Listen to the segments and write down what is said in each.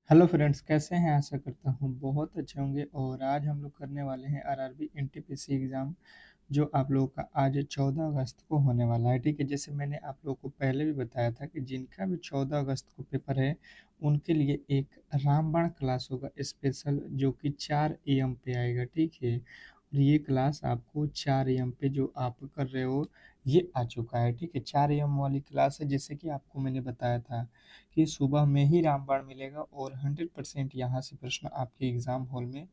Hello friends, कैसे हैं? आशा करता हूँ बहुत अच्छे होंगे। और आज हम लोग करने वाले हैं आरआरबी एनटीपीसी एग्ज़ाम, जो आप लोगों का आज 14 अगस्त को होने वाला है। ठीक है, जैसे मैंने आप लोगों को पहले भी बताया था कि जिनका भी 14 अगस्त को पेपर है, उनके लिए एक रामबाण क्लास होगा स्पेशल, जो कि 4 AM पे आएगा। ठीक है, और ये क्लास आपको 4 AM पे जो आप कर रहे हो, ये आ चुका है। ठीक है, 4 AM वाली क्लास है। जैसे कि आपको मैंने बताया था कि सुबह में ही रामबाण मिलेगा और 100% यहाँ से प्रश्न आपके एग्ज़ाम हॉल में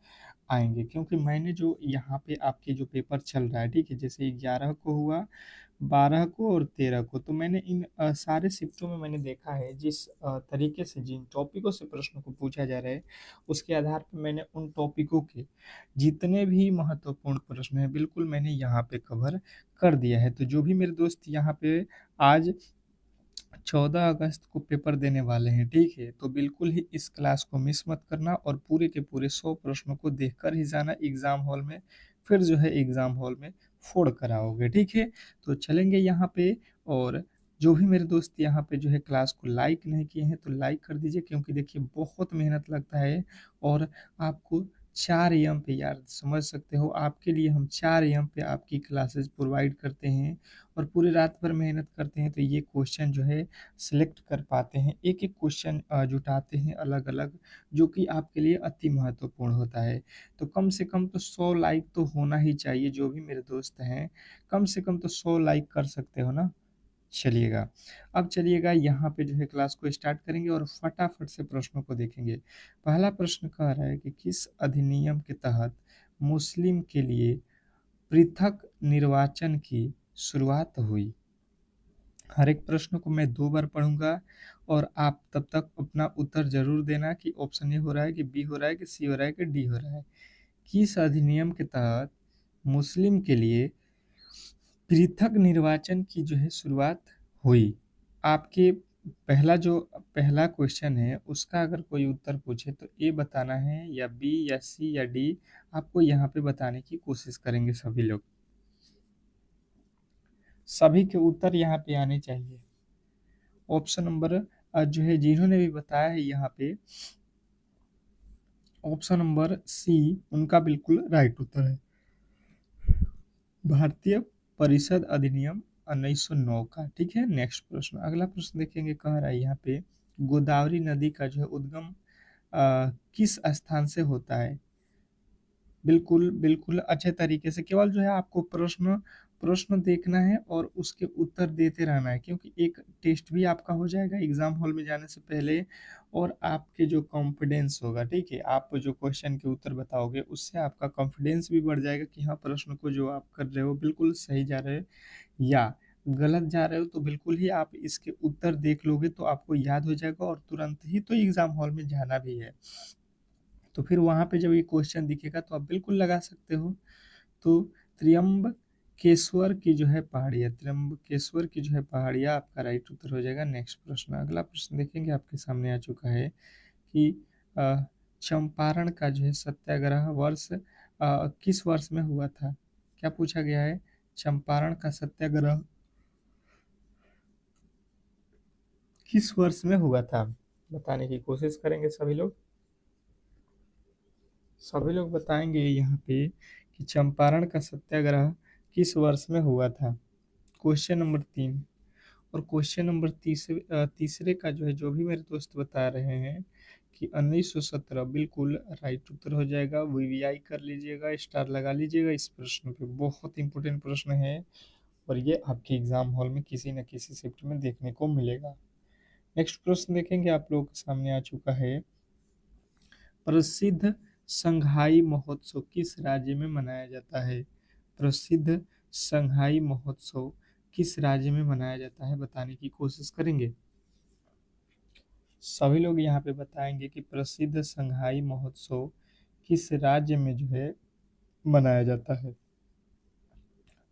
आएँगे, क्योंकि मैंने जो यहाँ पे आपके जो पेपर चल रहा है, ठीक है? जैसे 11 को हुआ, 12 को और 13 को, तो मैंने इन सारे शिफ्टों में मैंने देखा है जिस तरीके से जिन टॉपिकों से प्रश्नों को पूछा जा रहा है, उसके आधार पे मैंने उन टॉपिकों के जितने भी महत्वपूर्ण प्रश्न हैं, बिल्कुल मैंने यहाँ पे कवर कर दिया है। तो जो भी मेरे दोस्त यहाँ पे आज 14 अगस्त को पेपर देने वाले हैं, ठीक है? तो बिल्कुल ही इस क्लास को मिस मत करना और पूरे के पूरे 100 प्रश्नों को देखकर ही जाना एग्ज़ाम हॉल में, फिर जो है एग्ज़ाम हॉल में फोड़ कर आओगे, ठीक है? तो चलेंगे यहाँ पे। और जो भी मेरे दोस्त यहाँ पे जो है क्लास को लाइक नहीं किए हैं, तो लाइक कर दीजिए, क्योंकि देखिए बहुत मेहनत लगता है। और आपको 4 AM पे, यार समझ सकते हो, आपके लिए हम 4 AM पे आपकी क्लासेस प्रोवाइड करते हैं और पूरी रात भर मेहनत करते हैं, तो ये क्वेश्चन जो है सिलेक्ट कर पाते हैं। एक-एक क्वेश्चन जुटाते हैं अलग-अलग, जो कि आपके लिए अति महत्वपूर्ण होता है। तो कम से कम तो 100 लाइक तो होना ही चाहिए, जो भी मेरे दोस्त हैं, कम से कम तो 100 लाइक कर सकते हो ना? चलिएगा, अब चलिएगा यहाँ पे जो है क्लास को स्टार्ट करेंगे और फटाफट से प्रश्नों को देखेंगे। पहला प्रश्न कह रहा है कि किस अधिनियम के तहत मुस्लिम के लिए पृथक निर्वाचन की शुरुआत हुई? हर एक प्रश्न को मैं 2 बार पढ़ूँगा और आप तब तक अपना उत्तर ज़रूर देना कि ऑप्शन ए हो रहा है कि बी हो रहा है कि सी हो रहा है कि डी हो रहा है। किस अधिनियम के तहत मुस्लिम के लिए पृथक निर्वाचन की जो है शुरुआत हुई? आपके पहला क्वेश्चन है, उसका अगर कोई उत्तर पूछे तो ए बताना है या बी या सी या डी, आपको यहाँ पे बताने की कोशिश करेंगे सभी लोग। सभी के उत्तर यहाँ पे आने चाहिए। ऑप्शन नंबर जो है जिन्होंने भी बताया है यहाँ पे, ऑप्शन नंबर सी उनका बिल्कुल राइट उत्तर है। भारतीय परिषद अधिनियम 1909 का। ठीक है, नेक्स्ट प्रश्न, अगला प्रश्न देखेंगे। कह रहा है यहाँ पे, गोदावरी नदी का जो है उद्गम किस स्थान से होता है? बिल्कुल, बिल्कुल अच्छे तरीके से, केवल जो है आपको प्रश्न प्रश्न देखना है और उसके उत्तर देते रहना है, क्योंकि एक टेस्ट भी आपका हो जाएगा एग्ज़ाम हॉल में जाने से पहले। और आपके जो कॉन्फिडेंस होगा, ठीक है? आप जो क्वेश्चन के उत्तर बताओगे, उससे आपका कॉन्फिडेंस भी बढ़ जाएगा कि हाँ, प्रश्न को जो आप कर रहे हो बिल्कुल सही जा रहे हो या गलत जा रहे हो। तो बिल्कुल ही आप इसके उत्तर देख लोगे तो आपको याद हो जाएगा और तुरंत ही तो एग्ज़ाम हॉल में जाना भी है। तो फिर वहाँ पे जब ये क्वेश्चन दिखेगा तो आप बिल्कुल लगा सकते हो। तो त्र्यंबकेश्वर की जो है पहाड़ियाँ, त्र्यंबकेश्वर की जो है पहाड़ियाँ आपका राइट उत्तर हो जाएगा। नेक्स्ट प्रश्न, अगला प्रश्न देखेंगे, आपके सामने आ चुका है कि अ, चंपारण का जो है सत्याग्रह किस वर्ष में हुआ था? क्या पूछा गया है? चंपारण का सत्याग्रह किस वर्ष में हुआ था? बताने की कोशिश करेंगे सभी लोग। सभी लोग बताएंगे यहाँ पे कि चंपारण का सत्याग्रह किस वर्ष में हुआ था। Question number 3। और क्वेश्चन नंबर तीसरे का जो है, जो भी मेरे दोस्त बता रहे हैं कि 1917, बिल्कुल राइट उत्तर हो जाएगा। वीवीआई कर लीजिएगा, स्टार लगा लीजिएगा इस प्रश्न पे, बहुत इंपॉर्टेंट प्रश्न है और ये आपके एग्जाम हॉल में किसी न किसी शिफ्ट में देखने को मिलेगा। नेक्स्ट प्रश्न देखेंगे, आप लोगों के सामने आ चुका है, प्रसिद्ध संघाई महोत्सव किस राज्य में मनाया जाता है? प्रसिद्ध संघाई महोत्सव किस राज्य में मनाया जाता है, बताने की कोशिश करेंगे। सभी लोग यहाँ पे बताएंगे कि प्रसिद्ध संघाई महोत्सव किस राज्य में जो है मनाया जाता है।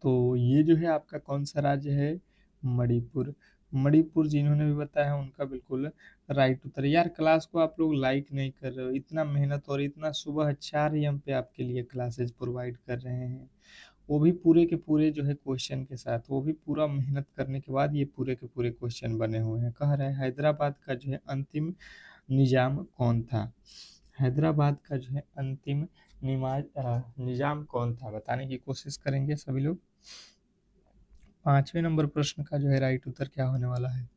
तो ये जो है आपका कौन सा राज्य है? मणिपुर। मणिपुर जिन्होंने भी बताया है उनका बिल्कुल राइट उत्तर है। यार क्लास को आप लोग लाइक नहीं कर रहे हो, इतना मेहनत और इतना सुबह 4 AM पे आपके लिए क्लासेस प्रोवाइड कर रहे हैं, वो भी पूरे के पूरे जो है क्वेश्चन के साथ, वो भी पूरा मेहनत करने के बाद ये पूरे के पूरे क्वेश्चन बने हुए हैं। कह रहा है हैदराबाद का जो है अंतिम निजाम कौन था? हैदराबाद का जो है अंतिम निजाम कौन था? बताने की कोशिश करेंगे सभी लोग। 5वें नंबर प्रश्न का जो है राइट उत्तर क्या होने वाला है?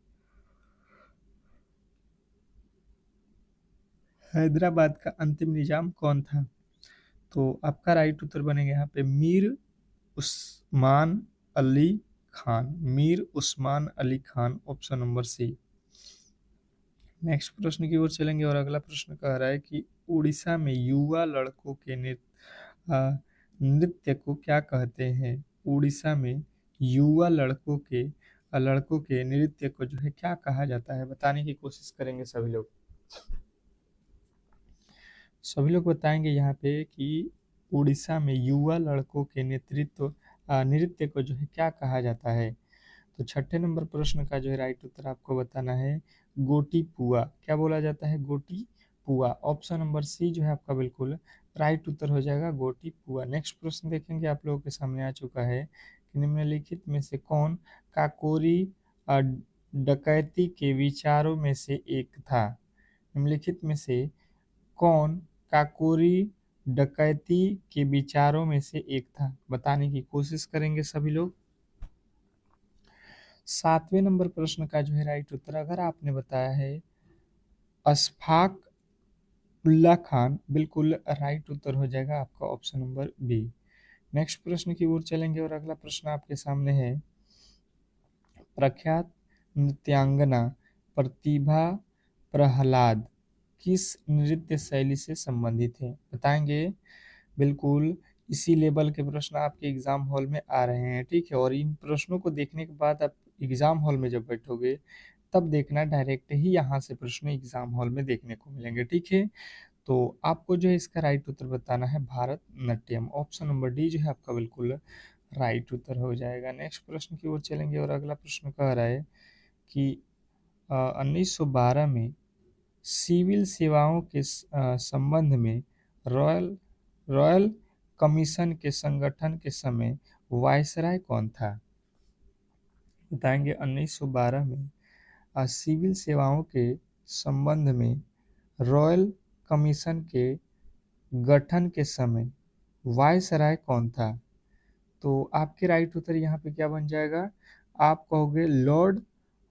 हैदराबाद का अंतिम निजाम कौन था? तो आपका राइट उत्तर बनेगा यहाँ पे Mir Osman Ali Khan. Mir Osman Ali Khan, option number C. Next प्रश्न की ओर चलेंगे और अगला प्रश्न कह रहा है कि उड़ीसा में युवा लड़कों के नृत्य को क्या कहते हैं? उड़ीसा में युवा लड़कों के नृत्य को जो है क्या कहा जाता है? बताने की कोशिश करेंगे सभी लोग। सभी लोग बताएंगे यहाँ पे कि उड़ीसा में युवा लड़कों के नृत्य को जो है क्या कहा जाता है? तो छठे नंबर प्रश्न का जो है राइट उत्तर आपको बताना है गोटी पुआ। क्या बोला जाता है? गोटी पुआ। ऑप्शन नंबर सी जो है आपका बिल्कुल राइट उत्तर हो जाएगा, गोटी पुआ। नेक्स्ट प्रश्न देखेंगे, आप लोगों के सामने आ चुका है कि निम्नलिखित में से कौन काकोरी अ, डकैती के विचारों में से एक था? निम्नलिखित में से कौन काकोरी डकैती के विचारों में से एक था? बताने की कोशिश करेंगे सभी लोग। 7वें नंबर प्रश्न का जो है राइट उत्तर अगर आपने बताया है अशफाक उल्ला खान, बिल्कुल राइट उत्तर हो जाएगा आपका ऑप्शन नंबर बी। नेक्स्ट प्रश्न की ओर चलेंगे और अगला प्रश्न आपके सामने है प्रख्यात नृत्यांगना प्रतिभा प्रहलाद किस नृत्य शैली से संबंधित है? बताएंगे। बिल्कुल इसी लेवल के प्रश्न आपके एग्जाम हॉल में आ रहे हैं, ठीक है। और इन प्रश्नों को देखने के बाद आप एग्जाम हॉल में जब बैठोगे तब देखना डायरेक्ट ही यहाँ से प्रश्न एग्जाम हॉल में देखने को मिलेंगे, ठीक है। तो आपको जो है इसका राइट उत्तर बताना है भारतनाट्यम। ऑप्शन नंबर डी जो है आपका बिल्कुल राइट उत्तर हो जाएगा। नेक्स्ट प्रश्न की ओर चलेंगे और अगला प्रश्न कह रहा है कि 1912 में सिविल सेवाओं के संबंध में रॉयल रॉयल कमीशन के संगठन के समय वायसराय कौन था? बताएंगे। 1912 में सिविल सेवाओं के संबंध में रॉयल कमीशन के गठन के समय वायसराय कौन था? तो आपके राइट उत्तर यहाँ पे क्या बन जाएगा? आप कहोगे लॉर्ड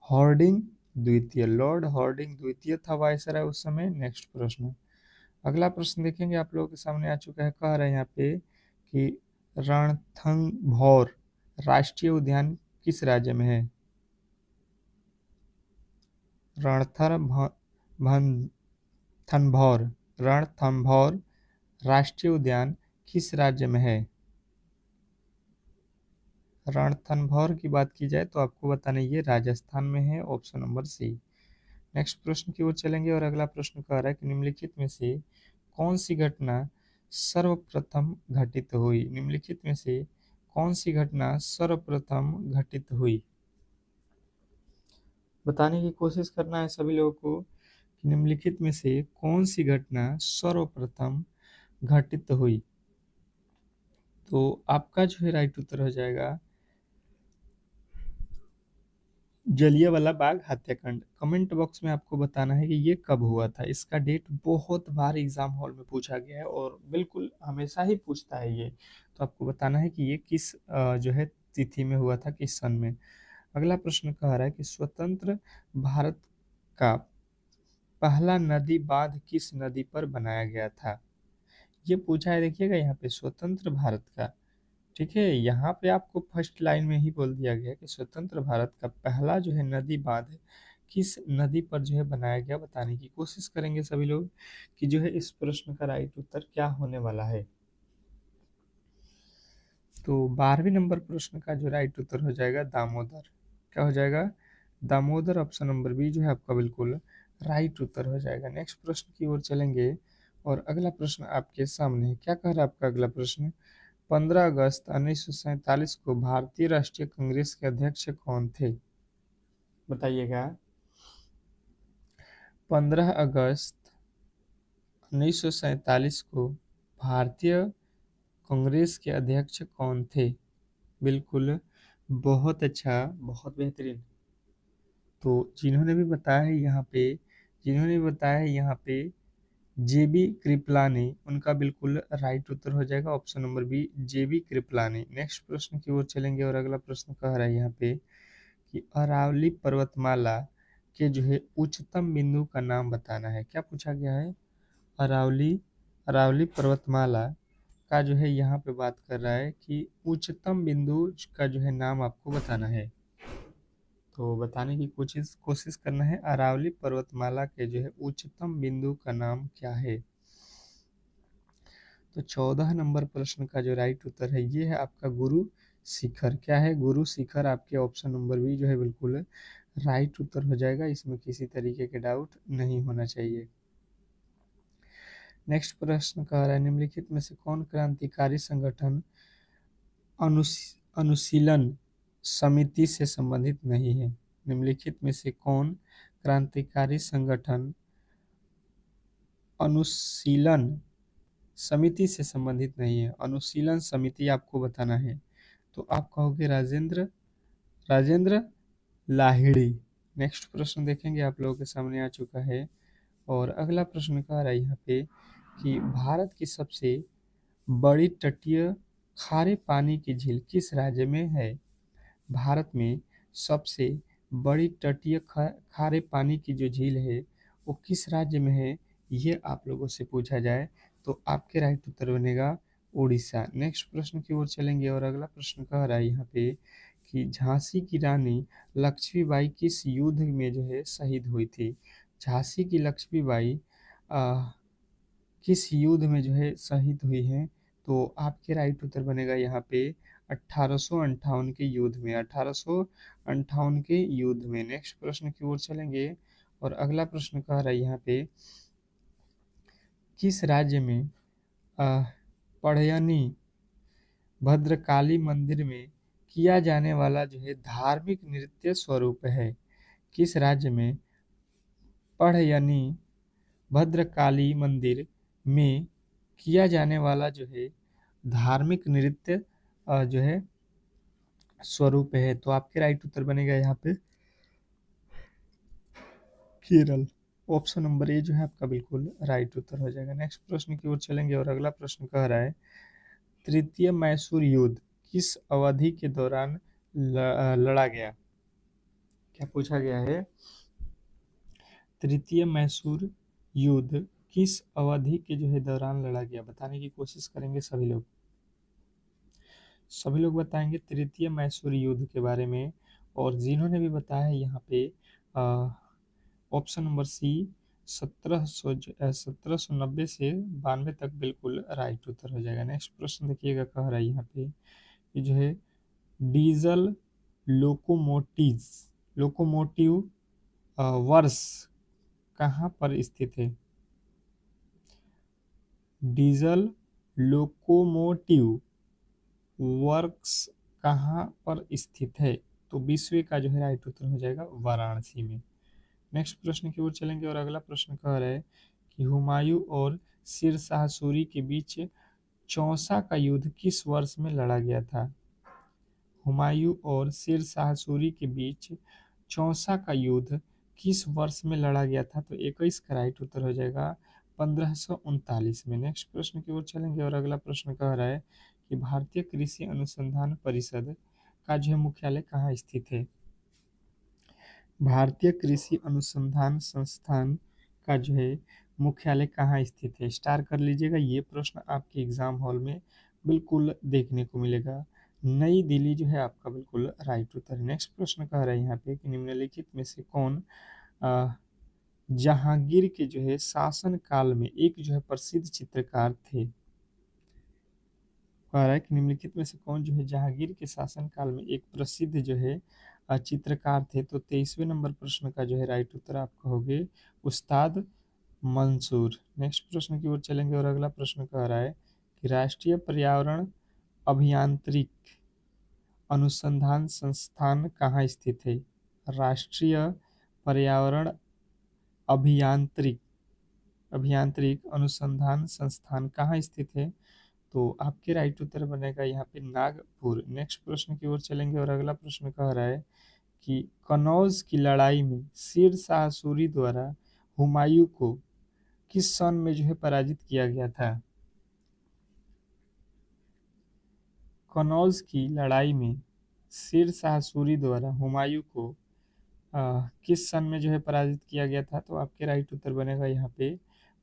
हॉर्डिंग द्वितीय। लॉर्ड हॉर्डिंग द्वितीय था वायसराय उस समय। नेक्स्ट प्रश्न, अगला प्रश्न देखेंगे, आप लोगों के सामने आ चुका है। कह रहे हैं यहाँ पे कि रणथंभौर राष्ट्रीय उद्यान किस राज्य में है? रणथंभौर रणथंभौर राष्ट्रीय उद्यान किस राज्य में है? रणथंभौर की बात की जाए तो आपको बताना ये राजस्थान में है, ऑप्शन नंबर सी। नेक्स्ट प्रश्न की ओर चलेंगे और अगला प्रश्न कह रहा है कि निम्नलिखित में से कौन सी घटना सर्वप्रथम घटित हुई? निम्नलिखित में से कौन सी घटना सर्वप्रथम घटित हुई? बताने की कोशिश करना है सभी लोगों को कि निम्नलिखित में से कौन सी घटना सर्वप्रथम घटित हुई। तो आपका जो है राइट उत्तर हो जाएगा जलियांवाला बाग हत्याकांड। कमेंट बॉक्स में आपको बताना है कि ये कब हुआ था। इसका डेट बहुत बार एग्जाम हॉल में पूछा गया है और बिल्कुल हमेशा ही पूछता है ये। तो आपको बताना है कि ये किस जो है तिथि में हुआ था, किस सन में। अगला प्रश्न कह रहा है कि स्वतंत्र भारत का पहला नदी बांध किस नदी पर बनाया गया था? ये पूछा है, देखिएगा यहाँ पे स्वतंत्र भारत का, ठीक है। यहाँ पे आपको फर्स्ट लाइन में ही बोल दिया गया कि स्वतंत्र भारत का पहला जो है नदी बांध किस नदी पर जो है बनाया गया। बताने की कोशिश करेंगे सभी लोग कि जो है इस प्रश्न का राइट उत्तर क्या होने वाला है। तो 12वें नंबर प्रश्न का जो राइट उत्तर हो जाएगा दामोदर। क्या हो जाएगा? दामोदर। ऑप्शन नंबर बी जो है आपका बिल्कुल राइट उत्तर हो जाएगा। नेक्स्ट प्रश्न की ओर चलेंगे और अगला प्रश्न आपके सामने है। क्या कह रहा है आपका अगला प्रश्न? 15 अगस्त 1947 को भारतीय राष्ट्रीय कांग्रेस के अध्यक्ष कौन थे? बताइएगा। 15 अगस्त 1947 को भारतीय कांग्रेस के अध्यक्ष कौन थे? बिल्कुल, बहुत अच्छा, बहुत बेहतरीन। तो जिन्होंने भी बताया है यहाँ पे जिन्होंने बताया है यहाँ पे जेबी कृपलानी, उनका बिल्कुल राइट उत्तर हो जाएगा ऑप्शन नंबर बी, जेबी कृपलानी। नेक्स्ट प्रश्न की ओर चलेंगे और अगला प्रश्न कह रहा है यहाँ पे कि अरावली पर्वतमाला के जो है उच्चतम बिंदु का नाम बताना है। क्या पूछा गया है? अरावली अरावली पर्वतमाला का जो है यहाँ पे बात कर रहा है कि उच्चतम बिंदु का जो है नाम आपको बताना है। तो बताने की कोशिश कोशिश करना है, अरावली पर्वतमाला के जो है उच्चतम बिंदु का नाम क्या है। तो 14 नंबर प्रश्न का जो राइट उत्तर है ये है आपका गुरु शिखर। क्या है? गुरु शिखर आपके ऑप्शन नंबर बी जो है बिल्कुल राइट उत्तर हो जाएगा, इसमें किसी तरीके के डाउट नहीं होना चाहिए। नेक्स्ट प्रश्न कह रहा है निम्नलिखित में से कौन क्रांतिकारी संगठन अनुशीलन समिति से संबंधित नहीं है? निम्नलिखित में से कौन क्रांतिकारी संगठन अनुशीलन समिति से संबंधित नहीं है? अनुशीलन समिति आपको बताना है, तो आप कहोगे राजेंद्र राजेंद्र लाहिड़ी। नेक्स्ट प्रश्न देखेंगे, आप लोगों के सामने आ चुका है और अगला प्रश्न कह रहा है यहाँ पे कि भारत की सबसे बड़ी तटीय खारे पानी की झील किस राज्य में है? भारत में सबसे बड़ी तटीय खारे पानी की जो झील है वो किस राज्य में है, ये आप लोगों से पूछा जाए तो आपके राइट उत्तर बनेगा उड़ीसा। नेक्स्ट प्रश्न की ओर चलेंगे और अगला प्रश्न कह रहा है यहाँ पे कि झांसी की रानी लक्ष्मीबाई किस युद्ध में जो है शहीद हुई थी? झांसी की लक्ष्मीबाई किस युद्ध में जो है शहीद हुई हैं? तो आपके राइट उत्तर बनेगा यहाँ पे 1858 के युद्ध में, 1858 के युद्ध में। नेक्स्ट प्रश्न की ओर चलेंगे और अगला प्रश्न कह रहा है यहाँ पे किस राज्य में पढ़यनी भद्रकाली मंदिर में किया जाने वाला जो है धार्मिक नृत्य स्वरूप है? किस राज्य में पढ़यनी भद्रकाली मंदिर में किया जाने वाला जो है धार्मिक नृत्य जो है स्वरूप है? तो आपके राइट उत्तर बनेगा यहाँ पे केरल। ऑप्शन नंबर ए जो है आपका बिल्कुल राइट उत्तर हो जाएगा। नेक्स्ट प्रश्न की ओर चलेंगे और अगला प्रश्न कह रहा है तृतीय मैसूर युद्ध किस अवधि के दौरान लड़ा गया? क्या पूछा गया है? तृतीय मैसूर युद्ध किस अवधि के जो है दौरान लड़ा गया? बताने की कोशिश करेंगे सभी लोग। सभी लोग बताएंगे तृतीय मैसूर युद्ध के बारे में, और जिन्होंने भी बताया है यहाँ पे ऑप्शन नंबर सी 1790 से 92 तक बिल्कुल राइट उत्तर हो जाएगा। नेक्स्ट प्रश्न देखिएगा, कह रहा है यहाँ पे कि जो है डीजल लोकोमोटिव वर्ष कहाँ पर स्थित है? डीजल लोकोमोटिव वर्क्स कहाँ पर स्थित है? तो विश्व का जो है राइट उत्तर हो जाएगा वाराणसी में। नेक्स्ट प्रश्न की ओर चलेंगे और अगला प्रश्न कह रहा है कि हुमायूं और शेर शाह सूरी के बीच चौसा का युद्ध किस वर्ष में लड़ा गया था? हुमायूं और शेर शाह सूरी के बीच चौसा का युद्ध किस वर्ष में लड़ा गया था? तो 21 का राइट उत्तर हो जाएगा 1539 में। नेक्स्ट प्रश्न की ओर चलेंगे और अगला प्रश्न कह रहा है कि भारतीय कृषि अनुसंधान परिषद का जो है मुख्यालय कहाँ स्थित है? भारतीय कृषि अनुसंधान संस्थान का जो है मुख्यालय कहाँ स्थित है? स्टार कर लीजिएगा, ये प्रश्न आपके एग्जाम हॉल में बिल्कुल देखने को मिलेगा। नई दिल्ली जो है आपका बिल्कुल राइट उत्तर है। नेक्स्ट प्रश्न कह रहा है यहाँ पे कि निम्नलिखित में से कौन जहांगीर के जो है शासन काल में एक जो है प्रसिद्ध चित्रकार थे? कह रहा है कि निम्नलिखित में से कौन जो है जहांगीर के शासन काल में एक प्रसिद्ध जो है चित्रकार थे? तो 23वें नंबर प्रश्न का जो है राइट उत्तर आप कहोगे उस्ताद मंसूर। नेक्स्ट प्रश्न की ओर चलेंगे और अगला प्रश्न कह रहा है कि राष्ट्रीय पर्यावरण अभियांत्रिक अनुसंधान संस्थान कहाँ स्थित है? राष्ट्रीय पर्यावरण अभियांत्रिक अभियांत्रिक अनुसंधान संस्थान कहाँ स्थित है? तो आपके राइट उत्तर बनेगा यहाँ पे नागपुर। नेक्स्ट प्रश्न की ओर चलेंगे और अगला प्रश्न कह रहा है कि कनौज की लड़ाई में शेर शाह सूरी द्वारा हुमायूं को किस सन में जो है पराजित किया गया था? कनौज की लड़ाई में शेर शाह सूरी द्वारा हुमायूं को किस सन में जो है पराजित किया गया था? तो आपके राइट उत्तर बनेगा यहाँ पे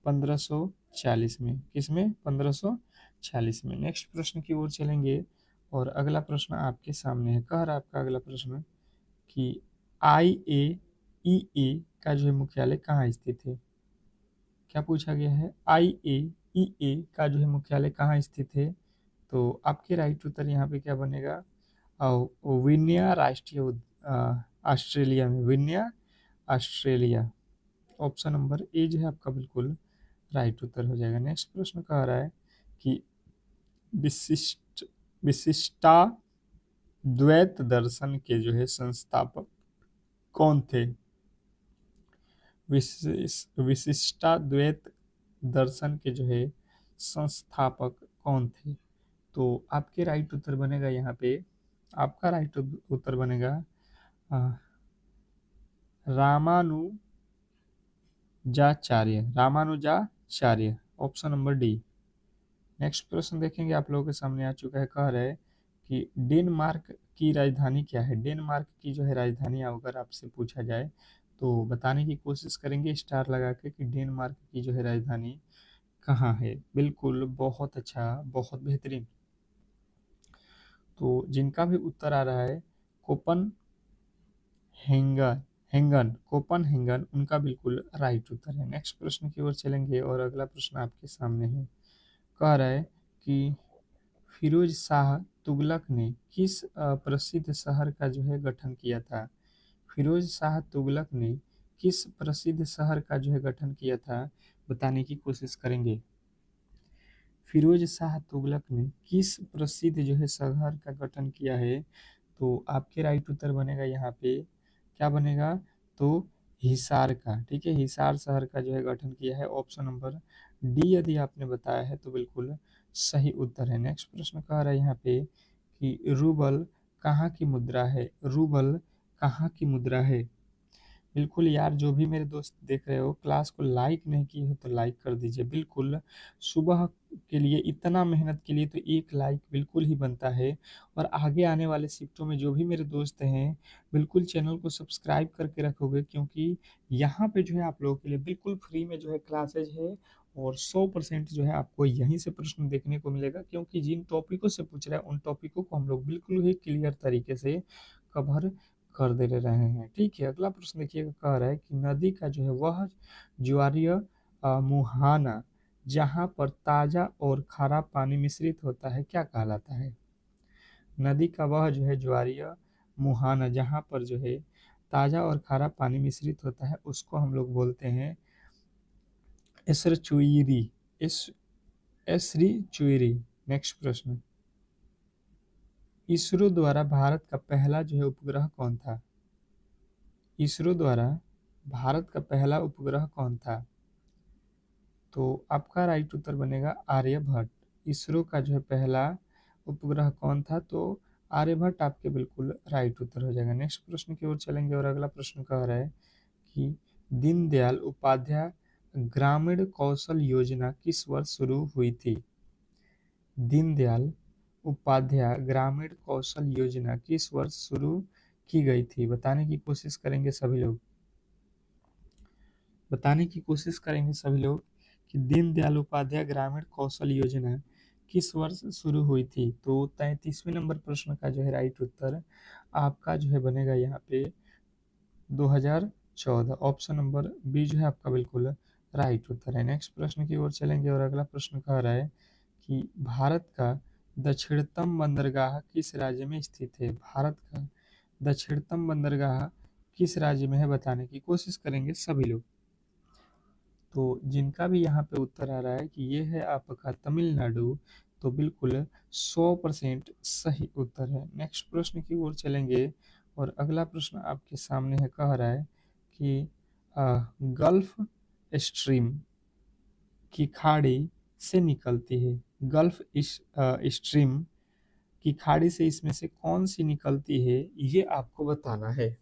1540 में। किसमें? 1540 में। नेक्स्ट प्रश्न की ओर चलेंगे और अगला प्रश्न आपके सामने है। कह रहा है आपका अगला प्रश्न कि IAEA का जो है मुख्यालय कहाँ स्थित है? क्या पूछा गया है? IAEA का जो है मुख्यालय कहाँ स्थित है? तो आपके राइट उत्तर यहाँ पे क्या बनेगा? विन्या ऑस्ट्रेलिया में। Vinya Australia. Option number A जो है आपका बिल्कुल राइट उत्तर हो जाएगा। नेक्स्ट प्रश्न कह रहा है कि विशिष्टा द्वैत दर्शन के जो है संस्थापक कौन थे? विशिष्टा द्वैत दर्शन के जो है संस्थापक कौन थे? तो आपके राइट उत्तर बनेगा यहाँ पे, आपका राइट उत्तर बनेगा अ, Ramanujacharya. Option number D. Next प्रश्न देखेंगे, आप लोगों के सामने आ चुका है। कह रहा है कि डेनमार्क की राजधानी क्या है? डेनमार्क की जो है राजधानी अगर आपसे पूछा जाए तो बताने की कोशिश करेंगे स्टार लगा के कि डेनमार्क की जो है राजधानी कहाँ है। बिल्कुल, बहुत अच्छा, बहुत बेहतरीन। तो जिनका भी उत्तर आ रहा है कोपन कोपनहेगन, उनका बिल्कुल राइट उत्तर है। नेक्स्ट प्रश्न की ओर चलेंगे और अगला प्रश्न आपके सामने है। कह रहा है कि फिरोज शाह तुगलक ने किस प्रसिद्ध शहर का जो है गठन किया था? फिरोज शाह तुगलक ने किस प्रसिद्ध शहर का जो है गठन किया था? बताने की कोशिश करेंगे। फिरोज शाह तुगलक ने किस प्रसिद्ध जो है शहर का गठन किया है? तो आपके राइट उत्तर बनेगा यहाँ पे, क्या बनेगा? तो हिसार का। ठीक है, हिसार शहर का जो है गठन किया है। ऑप्शन नंबर डी यदि आपने बताया है तो बिल्कुल सही उत्तर है। नेक्स्ट प्रश्न कह रहा है यहाँ पे कि रूबल कहाँ की मुद्रा है? रूबल कहाँ की मुद्रा है? बिल्कुल यार, जो भी मेरे दोस्त देख रहे हो, क्लास को लाइक नहीं किए हो तो लाइक कर दीजिए। बिल्कुल, सुबह के लिए इतना मेहनत के लिए तो एक लाइक बिल्कुल ही बनता है। और आगे आने वाले शिफ्टों में जो भी मेरे दोस्त हैं, बिल्कुल चैनल को सब्सक्राइब करके रखोगे, क्योंकि यहाँ पे जो है आप लोगों के लिए बिल्कुल फ्री में जो है क्लासेज है। और 100% जो है आपको यहीं से प्रश्न देखने को मिलेगा, क्योंकि जिन टॉपिकों से पूछ रहा है उन टॉपिकों को हम लोग बिल्कुल ही क्लियर तरीके से कवर कर दे रहे हैं। ठीक है, अगला प्रश्न देखिएगा। कह रहा है कि नदी का जो है वह ज्वारीय मुहाना जहाँ पर ताज़ा और खारा पानी मिश्रित होता है क्या कहलाता है? नदी का वह जो है ज्वारीय मुहाना जहाँ पर जो है ताज़ा और खारा पानी मिश्रित होता है उसको हम लोग बोलते हैं एसरचुईरी। एस एसरीचुईरी। नेक्स्ट प्रश्न, इसरो द्वारा भारत का पहला जो है उपग्रह कौन था? इसरो द्वारा भारत का पहला उपग्रह कौन था? तो आपका राइट उत्तर बनेगा आर्यभट्ट। इसरो का जो है पहला उपग्रह कौन था? तो आर्यभट्ट आपके बिल्कुल राइट उत्तर हो जाएगा। नेक्स्ट प्रश्न की ओर चलेंगे और अगला प्रश्न कह रहा है कि दीनदयाल उपाध्याय ग्रामीण कौशल योजना किस वर्ष शुरू हुई थी? दीनदयाल उपाध्याय ग्रामीण कौशल योजना किस वर्ष शुरू की गई थी? बताने की कोशिश करेंगे सभी लोग। बताने की कोशिश करेंगे सभी लोग कि दीनदयाल उपाध्याय ग्रामीण कौशल योजना किस वर्ष शुरू हुई थी? तो 33वें नंबर प्रश्न का जो है राइट उत्तर आपका जो है बनेगा यहाँ पे 2014। ऑप्शन नंबर बी जो है आपका बिल्कुल राइट उत्तर है। नेक्स्ट प्रश्न की ओर चलेंगे और अगला प्रश्न कह रहा है कि भारत का दक्षिणतम बंदरगाह किस राज्य में स्थित है? भारत का दक्षिणतम बंदरगाह किस राज्य में है? बताने की कोशिश करेंगे सभी लोग। तो जिनका भी यहाँ पे उत्तर आ रहा है कि ये है आपका तमिलनाडु, तो बिल्कुल 100% सही उत्तर है। नेक्स्ट प्रश्न की ओर चलेंगे और अगला प्रश्न आपके सामने है। कह रहा है कि गल्फ स्ट्रीम की खाड़ी से निकलती है। स्ट्रीम की खाड़ी से इसमें से कौन सी निकलती है, ये आपको बताना है।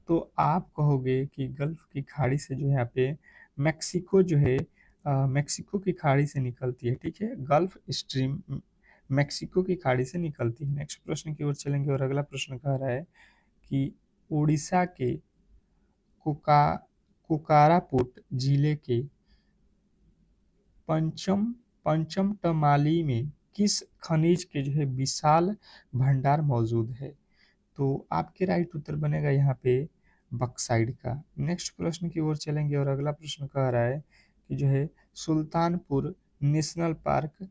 तो आप कहोगे कि गल्फ की खाड़ी से जो है यहाँ पे मेक्सिको जो है मेक्सिको की खाड़ी से निकलती है, ठीक है। गल्फ स्ट्रीम मेक्सिको की खाड़ी से निकलती है। नेक्स्ट प्रश्न की ओर चलेंगे और अगला प्रश्न कह रहा है कि उड़ीसा के कोका कोकारापुट जिले के पंचम पंचमटमाली में किस खनिज के जो है विशाल भंडार मौजूद है? तो आपके राइट उत्तर बनेगा यहाँ पे बक्साइड का। नेक्स्ट प्रश्न की ओर चलेंगे और अगला प्रश्न कह रहा है कि जो है सुल्तानपुर नेशनल पार्क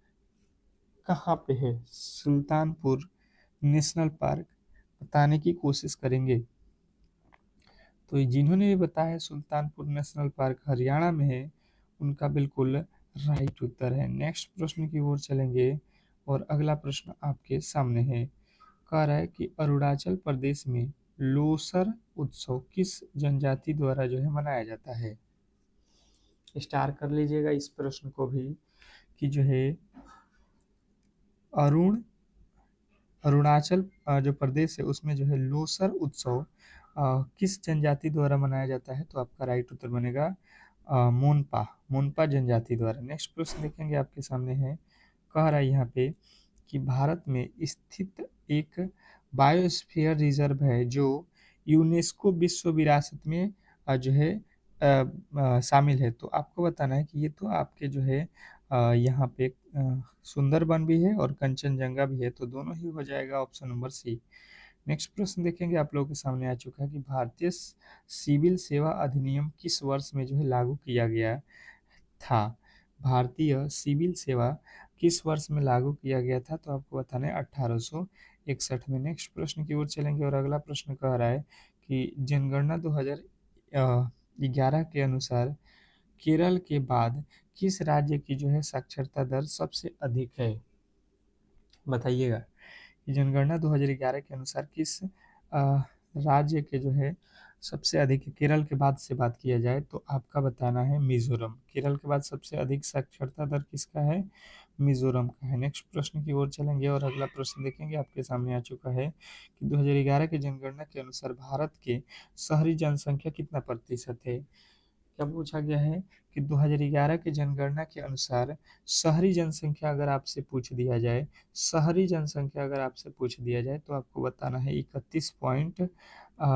कहाँ पे है? सुल्तानपुर नेशनल पार्क बताने की कोशिश करेंगे। तो जिन्होंने भी बताया सुल्तानपुर नेशनल पार्क हरियाणा में है, उनका बिल्कुल राइट उत्तर है। नेक्स्ट प्रश्न की ओर चलेंगे और अगला प्रश्न आपके सामने है। कह रहा है कि अरुणाचल प्रदेश में लोसर उत्सव किस जनजाति द्वारा जो है मनाया जाता है? स्टार कर लीजिएगा इस प्रश्न को भी कि जो है अरुण अरुणाचल जो प्रदेश है उसमें जो है लोसर उत्सव किस जनजाति द्वारा मनाया जाता है? तो आपका राइट उत्तर बनेगा मोनपा मोनपा जनजाति द्वारा। नेक्स्ट प्रश्न देखेंगे आपके सामने है। कह रहा है यहाँ पे कि भारत में स्थित एक बायोस्फीयर रिजर्व है जो यूनेस्को विश्व विरासत में जो है शामिल है। तो आपको बताना है कि ये तो आपके जो है यहाँ पे सुंदरबन भी है और कंचनजंगा भी है, तो दोनों ही हो जाएगा ऑप्शन नंबर सी। नेक्स्ट प्रश्न देखेंगे आप लोगों के सामने आ चुका है कि भारतीय सिविल सेवा अधिनियम किस वर्ष में जो है लागू किया गया था? भारतीय सिविल सेवा किस वर्ष में लागू किया गया था? तो आपको बताना है 1861 में। नेक्स्ट प्रश्न की ओर चलेंगे और अगला प्रश्न कह रहा है कि जनगणना 2011 के अनुसार केरल के बाद किस राज्य की जो है साक्षरता दर सबसे अधिक है? बताइएगा कि जनगणना 2011 के अनुसार किस राज्य के जो है सबसे अधिक है? केरल के बाद से बात किया जाए तो आपका बताना है मिजोरम। केरल के बाद सबसे अधिक साक्षरता दर किसका है? मिजोरम का है। नेक्स्ट प्रश्न की ओर चलेंगे और अगला प्रश्न देखेंगे आपके सामने आ चुका है कि 2011 के जनगणना के अनुसार भारत के शहरी जनसंख्या कितना प्रतिशत है? क्या पूछा गया है कि 2011 की जनगणना के अनुसार शहरी जनसंख्या अगर आपसे पूछ दिया जाए शहरी जनसंख्या अगर आपसे पूछ दिया जाए तो आपको बताना है 31 पॉइंट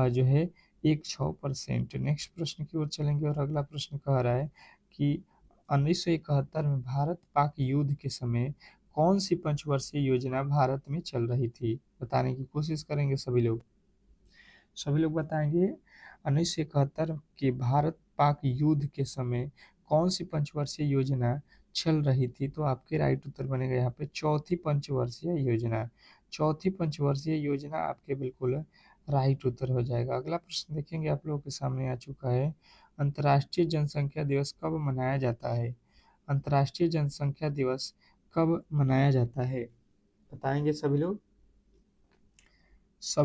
जो है 16%। नेक्स्ट प्रश्न की ओर चलेंगे और अगला प्रश्न कह रहा है कि 1971 में भारत पाक युद्ध के समय कौन सी पंचवर्षीय योजना भारत में चल रही थी? बताने की कोशिश करेंगे सभी लोग बताएंगे 1971 के भारत पाक युद्ध के समय कौन सी पंचवर्षीय योजना चल रही थी? तो आपके राइट उत्तर बनेगा यहाँ पे चौथी पंचवर्षीय योजना। चौथी पंचवर्षीय योजना आपके बिल्कुल राइट उत्तर हो जाएगा। अगला प्रश्न देखेंगे आप लोगों के सामने आ चुका है। अंतर्राष्ट्रीय जनसंख्या दिवस कब मनाया जाता है? अंतर्राष्ट्रीय जनसंख्या दिवस कब मनाया जाता है? बताएंगे सभी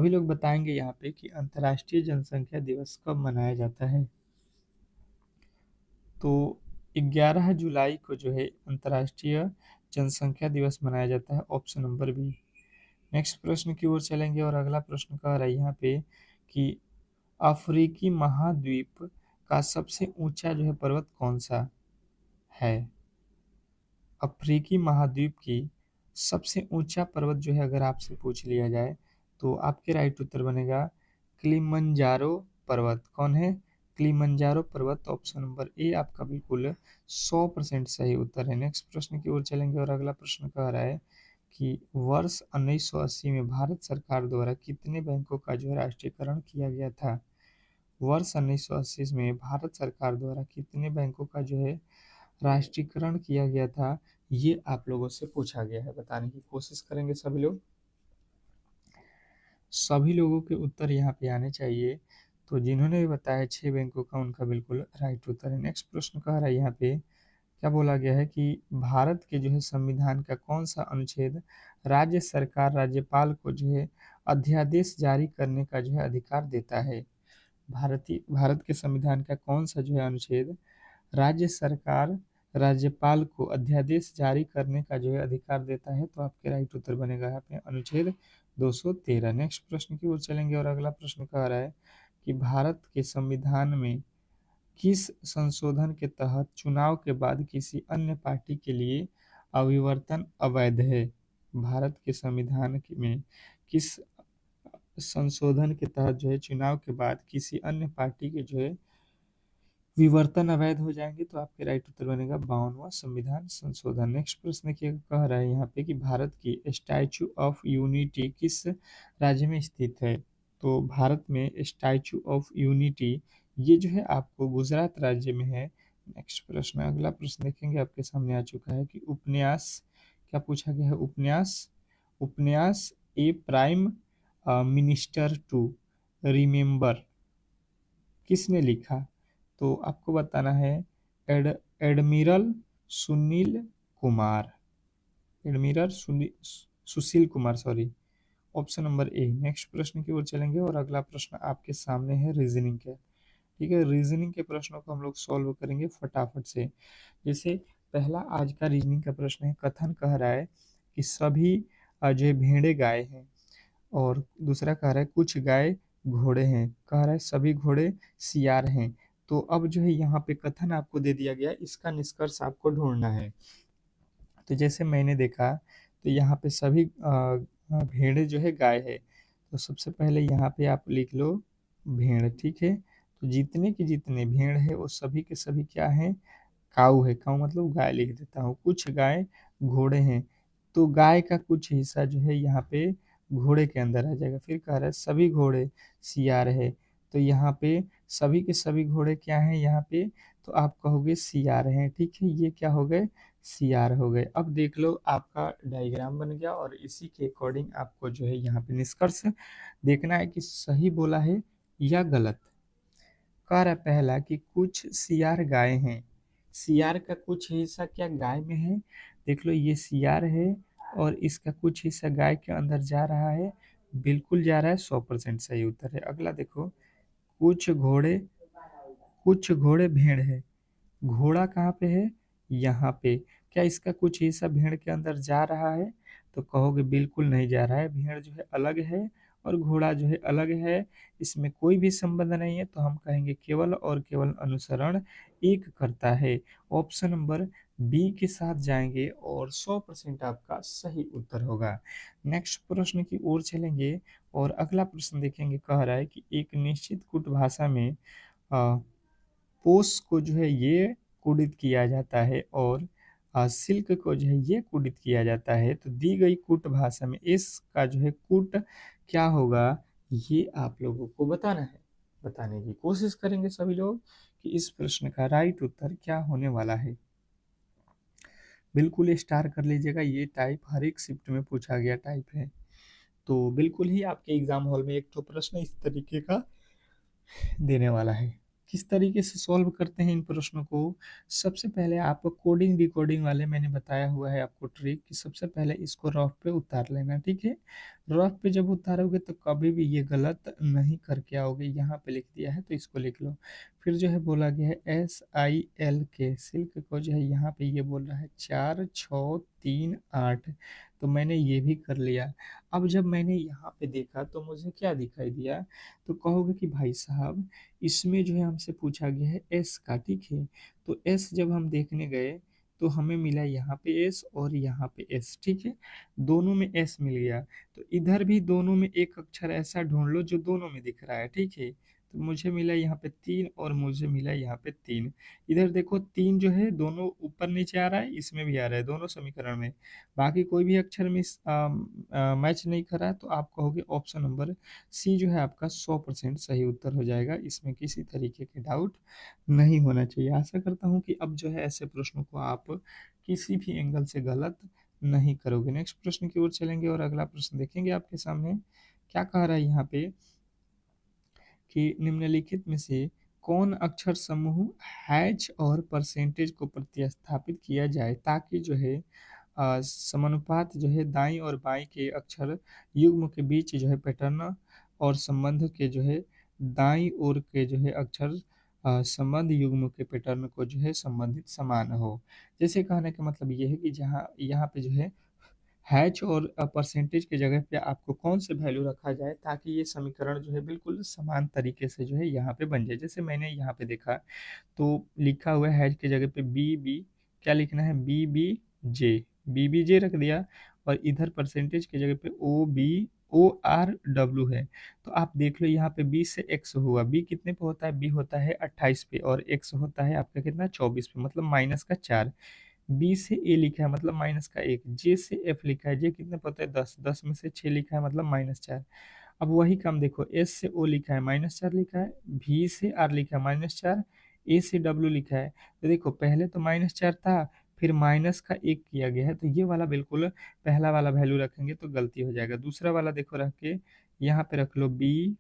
लोग बताएंगे यहाँ पे कि अंतर्राष्ट्रीय जनसंख्या दिवस कब मनाया जाता है? तो 11 जुलाई को जो है अंतर्राष्ट्रीय जनसंख्या दिवस मनाया जाता है, ऑप्शन नंबर बी। नेक्स्ट प्रश्न की ओर चलेंगे और अगला प्रश्न कह रहा है यहाँ पे कि अफ्रीकी महाद्वीप का सबसे ऊंचा जो है पर्वत कौन सा है? अफ्रीकी महाद्वीप की सबसे ऊंचा पर्वत जो है अगर आपसे पूछ लिया जाए तो आपके राइट उत्तर बनेगा किलिमंजारो पर्वत। कौन है? किलिमंजारो पर्वत, ऑप्शन नंबर ए आपका बिल्कुल 100% सही उत्तर है। नेक्स्ट प्रश्न की ओर चलेंगे और अगला प्रश्न कह रहा है कि वर्ष 1980 में भारत सरकार द्वारा कितने बैंकों का जो है राष्ट्रीयकरण किया गया था? वर्ष 1980 में भारत सरकार द्वारा कितने बैंकों का जो है राष्ट्रीयकरण किया गया था? ये आप लोगों से पूछा गया है, बताने की कोशिश करेंगे सभी लोग। सभी लोगों के उत्तर यहाँ पे आने चाहिए। तो जिन्होंने भी बताया 6 बैंकों का, उनका बिल्कुल राइट उत्तर है। नेक्स्ट प्रश्न कह रहा है यहाँ पे क्या बोला गया है कि भारत के जो है संविधान का कौन सा अनुच्छेद राज्य सरकार राज्यपाल को जो है अध्यादेश जारी करने का जो है अधिकार देता है? भारत के संविधान का कौन सा जो है अनुच्छेद राज्य सरकार राज्यपाल को अध्यादेश जारी करने का जो है अधिकार देता है? तो आपके राइट उत्तर बनेगा यहाँ पे अनुच्छेद 213। नेक्स्ट प्रश्न की ओर चलेंगे और अगला प्रश्न कह रहा है कि भारत के संविधान में किस संशोधन के तहत चुनाव के बाद किसी अन्य पार्टी के लिए अभिवर्तन अवैध है? भारत के संविधान में किस संशोधन के तहत जो है चुनाव के बाद किसी अन्य पार्टी के जो है विवर्तन अवैध हो जाएंगे? तो आपके राइट उत्तर बनेगा 52वां संविधान संशोधन। नेक्स्ट प्रश्न क्या कह रहा है यहाँ पे कि भारत की स्टैचू ऑफ यूनिटी किस राज्य में स्थित है? तो भारत में स्टैचू ऑफ यूनिटी ये जो है आपको गुजरात राज्य में है। नेक्स्ट प्रश्न, अगला प्रश्न देखेंगे आपके सामने आ चुका है कि उपन्यास क्या पूछा गया है? उपन्यास उपन्यास ए प्राइम मिनिस्टर टू रिमेंबर किसने लिखा? तो आपको बताना है admiral Sunil Kumar, admiral Sushil Kumar, sorry. Option number A. Next प्रश्न की ओर चलेंगे और अगला प्रश्न आपके सामने है रीजनिंग का। ठीक है, रीजनिंग के प्रश्नों को हम लोग सॉल्व करेंगे फटाफट से। जैसे पहला आज का रीजनिंग का प्रश्न है, कथन कह रहा है कि सभी जो है भेड़े गाय हैं, और दूसरा कह रहा है कुछ गाय घोड़े हैं, कह रहा है सभी घोड़े सियार हैं। तो अब जो है यहाँ पे कथन आपको दे दिया गया, इसका निष्कर्ष आपको ढूंढना है। तो जैसे मैंने देखा तो यहाँ पे सभी भेड़े जो है गाय है, तो सबसे पहले यहाँ पे आप लिख लो भेड़। ठीक है, तो जितने के जितने भेड़ है वो सभी के सभी क्या है? काऊ है। काऊ मतलब गाय लिख देता हूँ। कुछ गाय घोड़े हैं, तो गाय का कुछ हिस्सा जो है यहाँ पे घोड़े के अंदर आ जाएगा। फिर कह रहा है सभी घोड़े सियार है, तो यहाँ पे सभी के सभी घोड़े क्या हैं यहाँ पे? तो आप कहोगे सियार हैं। ठीक है, ये क्या हो गए? सियार हो गए। अब देख लो आपका डायग्राम बन गया, और इसी के अकॉर्डिंग आपको जो है यहाँ पे निष्कर्ष देखना है कि सही बोला है या गलत। कह रहा है पहला कि कुछ सियार गाय हैं, सियार का कुछ हिस्सा क्या गाय में है? देख लो ये सियार है, और इसका कुछ हिस्सा गाय के अंदर जा रहा है, बिल्कुल जा रहा है, 100% सही उत्तर है। अगला देखो, कुछ घोड़े कुछ घोड़े भेड़ है, घोड़ा कहाँ पे है? यहाँ पे। क्या इसका कुछ हिस्सा भेड़ के अंदर जा रहा है? तो कहोगे बिल्कुल नहीं जा रहा है, भेड़ जो है अलग है और घोड़ा जो है अलग है, इसमें कोई भी संबंध नहीं है। तो हम कहेंगे केवल और केवल अनुसरण एक करता है। ऑप्शन नंबर बी के साथ जाएंगे और 100% आपका सही उत्तर होगा। नेक्स्ट प्रश्न की ओर चलेंगे और अगला प्रश्न देखेंगे। कह रहा है कि एक निश्चित कुट भाषा में अ, पोष को जो है ये कुडित किया जाता है, और सिल्क को जो है ये कुडित किया जाता है। तो दी गई कुट भाषा में इसका जो है कुट क्या होगा, ये आप लोगों को बताना है। बताने की कोशिश करेंगे सभी लोग कि इस प्रश्न का राइट उत्तर क्या होने वाला है। बिल्कुल स्टार कर लीजिएगा, ये टाइप हर एक शिफ्ट में पूछा गया टाइप है। तो बिल्कुल ही आपके एग्जाम हॉल में एक तो प्रश्न इस तरीके का देने वाला है। किस तरीके से सॉल्व करते हैं इन प्रश्नों को? सबसे पहले आप कोडिंग डिकोडिंग वाले मैंने बताया हुआ है आपको ट्रिक, कि सबसे पहले इसको रफ पे उतार लेना। ठीक है, रफ पे जब उतारोगे तो कभी भी ये गलत नहीं करके आओगे। यहाँ पे लिख दिया है तो इसको लिख लो। फिर जो है बोला गया है SILK, सिल्क को जो है यहाँ पे ये बोल रहा है 4 6 3 8, तो मैंने ये भी कर लिया। अब जब मैंने यहाँ पे देखा तो मुझे क्या दिखाई दिया? तो कहोगे कि भाई साहब इसमें जो है हमसे पूछा गया है एस का। ठीक है, तो एस जब हम देखने गए तो हमें मिला यहाँ पे एस और यहाँ पे एस। ठीक है, दोनों में एस मिल गया, तो इधर भी दोनों में एक अक्षर ऐसा ढूंढ लो जो दोनों में दिख रहा है। ठीक है, तो मुझे मिला यहाँ पे 3 और मुझे मिला यहाँ पे 3। इधर देखो 3 जो है दोनों ऊपर नीचे आ रहा है, इसमें भी आ रहा है, दोनों समीकरण में। बाकी कोई भी अक्षर में मैच नहीं कर रहा है, तो आप कहोगे ऑप्शन नंबर सी जो है आपका 100% सही उत्तर हो जाएगा। इसमें किसी तरीके के डाउट नहीं होना चाहिए। आशा करता हूँ कि अब जो है ऐसे प्रश्नों को आप किसी भी एंगल से गलत नहीं करोगे। नेक्स्ट प्रश्न की ओर चलेंगे और अगला प्रश्न देखेंगे आपके सामने। क्या कह रहा है यहाँ पे कि निम्नलिखित में से कौन अक्षर समूह हैच और परसेंटेज को प्रतिस्थापित किया जाए ताकि जो है समानुपात जो है दाईं और बाईं के अक्षर युग्म के बीच जो है पैटर्न, और संबंध के जो है दाईं ओर के जो है अक्षर संबंध युग्म के पैटर्न को जो है संबंधित समान हो। जैसे कहने का मतलब ये है कि जहाँ यहाँ पे जो है हैच और परसेंटेज की जगह पे आपको कौन से वैल्यू रखा जाए ताकि ये समीकरण जो है बिल्कुल समान तरीके से जो है यहाँ पे बन जाए। जैसे मैंने यहाँ पे देखा तो लिखा हुआ है हैच की जगह पे बी बी, क्या लिखना है, B B J, B B J रख दिया, और इधर परसेंटेज की जगह पे O B O R W है। तो आप देख लो यहाँ पे बी से एक्स हुआ, बी कितने पे होता है, बी होता है 28 पे, और एक्स होता है आपका कितना 24 पे, मतलब माइनस का 4। बी से ए लिखा है मतलब माइनस का 1, जे से एफ लिखा है, जे कितने पे होता है 10, 10 में से 6 लिखा है मतलब -4। अब वही काम देखो, एस से ओ लिखा है -4 लिखा है, भी से आर लिखा है -4, ए से डब्ल्यू लिखा है। तो देखो पहले तो -4 था, फिर माइनस का 1 किया गया है, तो ये वाला बिल्कुल पहला वाला वैल्यू रखेंगे तो गलती हो जाएगा। दूसरा वाला देखो रख के यहाँ पे रख लो बी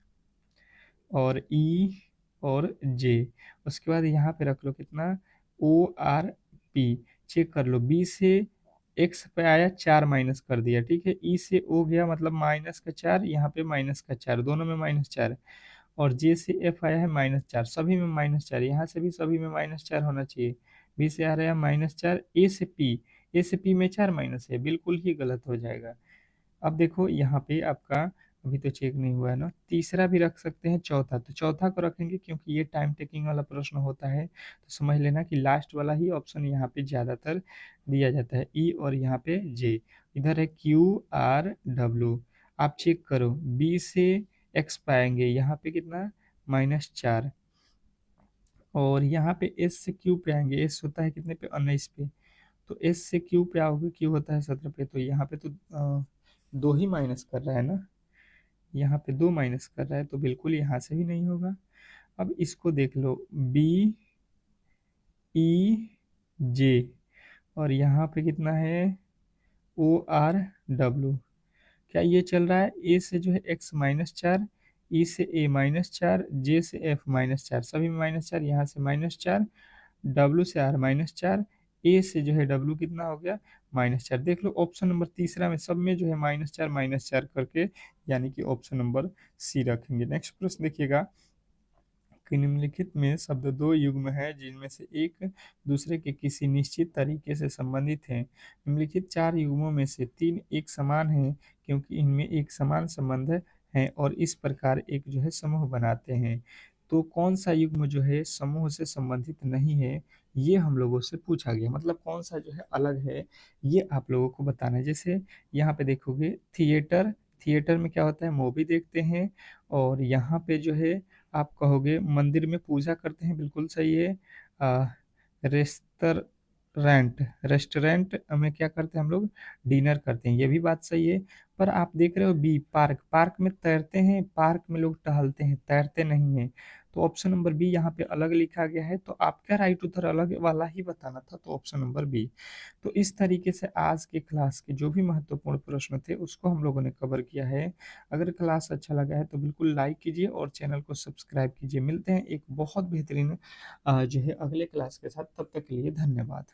और ई और जे, उसके बाद यहाँ पे रख लो कितना ओ आर पी, चेक कर लो, बी से एक्स पे आया 4 माइनस कर दिया, ठीक है, ई से ओ गया मतलब -4, यहाँ पे -4, दोनों में -4, और जे से एफ आया है -4, सभी में -4, यहाँ से भी सभी में -4 होना चाहिए। बी से आ रहा है -4, ए से पी, ए से पी में 4 माइनस है, बिल्कुल ही गलत हो जाएगा। अब देखो यहाँ पे आपका अभी तो चेक नहीं हुआ है ना, तीसरा भी रख सकते हैं, चौथा, तो चौथा को रखेंगे क्योंकि ये टाइम टेकिंग वाला प्रश्न होता है, तो समझ लेना कि लास्ट वाला ही ऑप्शन यहाँ पे ज़्यादातर दिया जाता है, ई और यहाँ पे जे। इधर है क्यू आर डब्ल्यू, आप चेक करो बी से एक्स पाएंगे यहाँ पे कितना -4, और यहाँ पे एस से क्यू पे आएंगे, एस होता है कितने पे 19 पे, तो एस से क्यू पे आओगे, क्यू होता है 17 पे, तो यहाँ पे तो दो ही माइनस कर रहा है ना, यहाँ पे 2 माइनस कर रहा है, तो बिल्कुल यहाँ से भी नहीं होगा। अब इसको देख लो बी ई जे, और यहाँ पे कितना है ओ आर डब्ल्यू, क्या ये चल रहा है, ए से जो है एक्स -4, ई से ए -4, जे से एफ -4, सभी में -4, यहाँ से -4, डब्ल्यू से आर -4, ए से जो है डब्ल्यू कितना हो गया -4। देख लो ऑप्शन नंबर तीसरा में सब में जो है -4 करके, यानी कि ऑप्शन नंबर सी रखेंगे। नेक्स्ट प्रश्न देखिएगा कि निम्नलिखित में शब्द दो युग्म है जिनमें से एक दूसरे के किसी निश्चित तरीके से संबंधित हैं। निम्नलिखित चार युग्मों में से तीन एक समान हैं क्योंकि इनमें एक समान संबंध है और इस प्रकार एक जो है समूह बनाते हैं। तो कौन सा युग्म जो है समूह से संबंधित नहीं है, ये हम लोगों से पूछा गया, मतलब कौन सा जो है अलग है, ये आप लोगों को बताना है। जैसे यहाँ पे देखोगे थिएटर, थिएटर में क्या होता है, मूवी देखते हैं, और यहाँ पे जो है आप कहोगे मंदिर में पूजा करते हैं, बिल्कुल सही है। रेस्टोरेंट, रेस्टोरेंट में क्या करते हैं हम लोग, डिनर करते हैं, ये भी बात सही है। पर आप देख रहे हो बी पार्क, पार्क में तैरते हैं, पार्क में लोग टहलते हैं, तैरते नहीं हैं, तो ऑप्शन नंबर बी यहाँ पे अलग लिखा गया है, तो आपका राइट उत्तर अलग वाला ही बताना था, तो ऑप्शन नंबर बी। तो इस तरीके से आज के क्लास के जो भी महत्वपूर्ण प्रश्न थे उसको हम लोगों ने कवर किया है। अगर क्लास अच्छा लगा है तो बिल्कुल लाइक कीजिए और चैनल को सब्सक्राइब कीजिए। मिलते हैं एक बहुत बेहतरीन जो है अगले क्लास के साथ, तब तक के लिए धन्यवाद।